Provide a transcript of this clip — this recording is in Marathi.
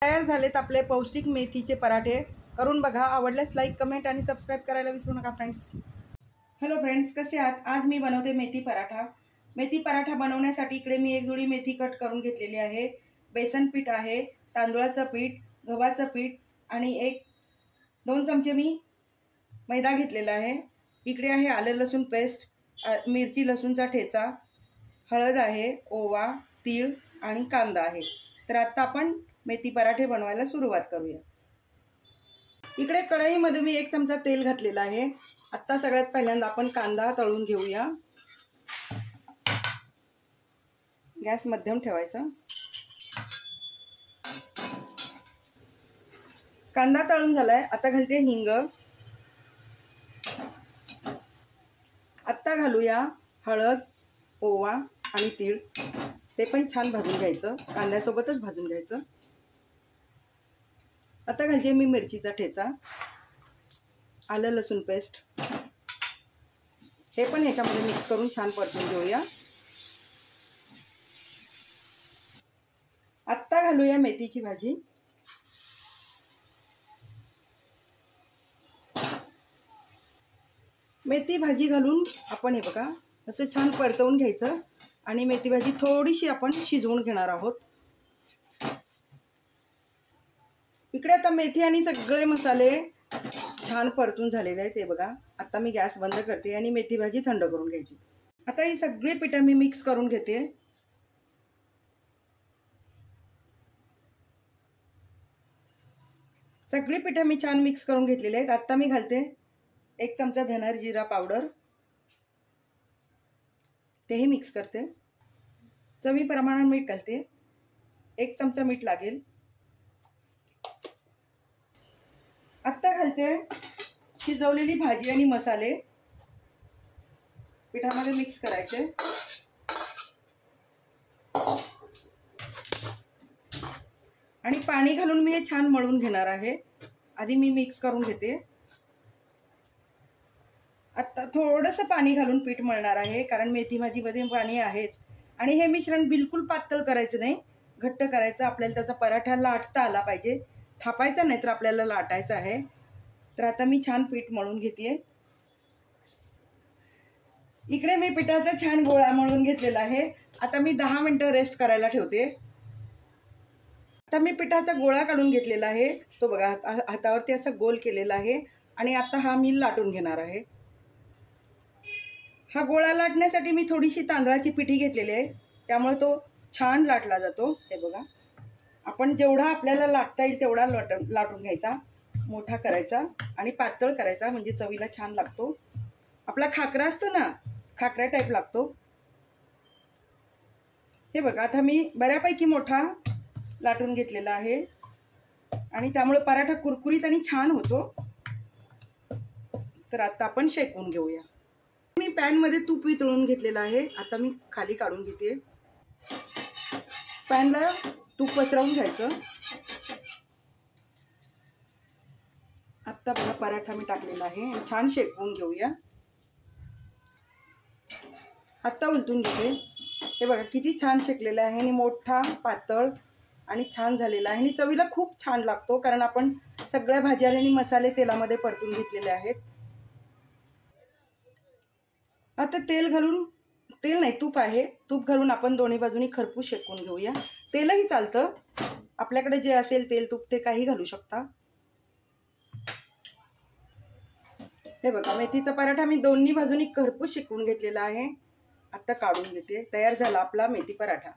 तयार झालेत आपले पौष्टिक मेथीचे पराठे. करून बघा. आवडल्यास लाईक, कमेंट आणि सबस्क्राईब करायला विसरू नका फ्रेंड्स. हॅलो फ्रेंड्स, कसे आहात? आज मी बनवते मेथी पराठा. मेथी पराठा बनवण्यासाठी इकडे मी एक जुडी मेथी कट करून घेतलेली आहे. बेसन पीठ आहे, तांदूळाचं पीठ, गव्हाचं पीठ आणि 2 चमचे मी मैदा घेतलेला आहे. इकडे आहे आलं लसूण पेस्ट, मिरची लसूणचा ठेचा, हळद आहे, ओवा, तीळ आणि कांदा आहे. तर आता आपण मेथी पराठे बनवायला सुरुवात करूया. इकडे कढईमध्ये मी 1 चमचा तेल घातलेला आहे. आता सगळ्यात पहिल्यांदा आपण कांदा तळून घेऊया. गॅस मध्यम ठेवायचा. कांदा तळून झालाय. आता घालते हिंग. आता घालूया हळद, ओवा आणि तीळ. ते पण छान भाजून घ्यायचं, कांद्यासोबतच भाजून घ्यायचं. आता घालते मी मिरचीचा ठेचा, आलं लसूण पेस्ट. हे पण ह्याच्यामध्ये मिक्स करून छान परतून घेऊया. आता घालूया मेथीची भाजी. मेथी भाजी घालून आपण हे बघा असं छान परतवून घ्यायचं आणि मेथी भाजी थोडीशी आपण शिजवून घेणार आहोत. इकडे आता मेथी आणि सगळे मसाले छान परतून झालेले आहेत. हे बघा. आता मी गॅस बंद करते आणि मेथी भाजी थंड करून घ्यायची. आता ही सगळी पिठं मी मिक्स करून घेते. सगळी पिठं मी छान मिक्स करून घेतलेली आहेत. आता मी घालते 1 चमचा धना जिरा पावडर. तेही मिक्स करते. चवीप्रमाणे मीठ घालते. 1 चमचा मीठ लागेल. आता घालते शिजवलेली भाजी आणि मसाले पिठामध्ये मिक्स करायचे. आणि पाणी घालून मी हे छान मळून घेणार आहे. आधी मी मिक्स करून घेते. आता थोडंसं पाणी घालून पीठ मळणार आहे, कारण मेथी भाजीमध्ये पाणी आहेच. आणि हे मिश्रण बिलकुल पातळ करायचं नाही, घट्ट करायचं. आपल्याला त्याचा पराठा लाटता आला पाहिजे, थापायचा नाही तर आपल्याला लाटायचं आहे. तर आता मी छान पीठ मळून घेते. इकडे मी पिठाचा छान गोळा मळून घेतलेला आहे. आता मी 10 मिनिटं रेस्ट करायला ठेवते. आता मी पिठाचा गोळा काढून घेतलेला आहे. तो बघा हातावरती असा गोल केलेला आहे. आणि आता हा मी लाटून घेणार आहे. हा गोळा लाटण्यासाठी मी थोडीशी तांदळाची पिठी घेतलेली आहे, त्यामुळे तो छान लाटला जातो. हे बघा. आपण जेवढा आपल्याला लाटता येईल तेवढा लाटून घ्यायचा. मोठा करायचा आणि पातळ करायचा, म्हणजे चवीला छान लागतो. आपला खाकरा असतो ना, खाकरा टाईप लागतो. हे बघा. आता मी बऱ्यापैकी मोठा लाटून घेतलेला आहे आणि त्यामुळे पराठा कुरकुरीत आणि छान होतो. तर आता आपण शेकून घेऊया. मी पॅनमध्ये तूप वितळून घेतलेलं आहे. आता मी खाली काढून घेते. पॅनला तूप पसरवून घ्यायचं. आता बघा पराठा मी टाकलेला आहे आणि छान शेकवून घेऊया. आता उलटून घेते. हे बघा किती छान शेकलेलं आहे आणि मोठा, पातळ आणि छान झालेला आहे. आणि चवीला खूप छान लागतो, कारण आपण सगळ्या भाज्या आणि मसाले तेलामध्ये परतून घेतलेले आहेत. आता तेल नाही, तूप आहे. तूप घालून आपण दोन्ही बाजूनी खरपूस शेकून घेऊया. तेलही चालतं, आपल्याकडे जे असेल तेल तूप ते काही घालू शकता. हे बघा मेथीचा पराठा मी दोन्ही बाजूनी खरपूस शेकून घेतलेला आहे. आता काढून घेते. तयार झाला आपला मेथी पराठा.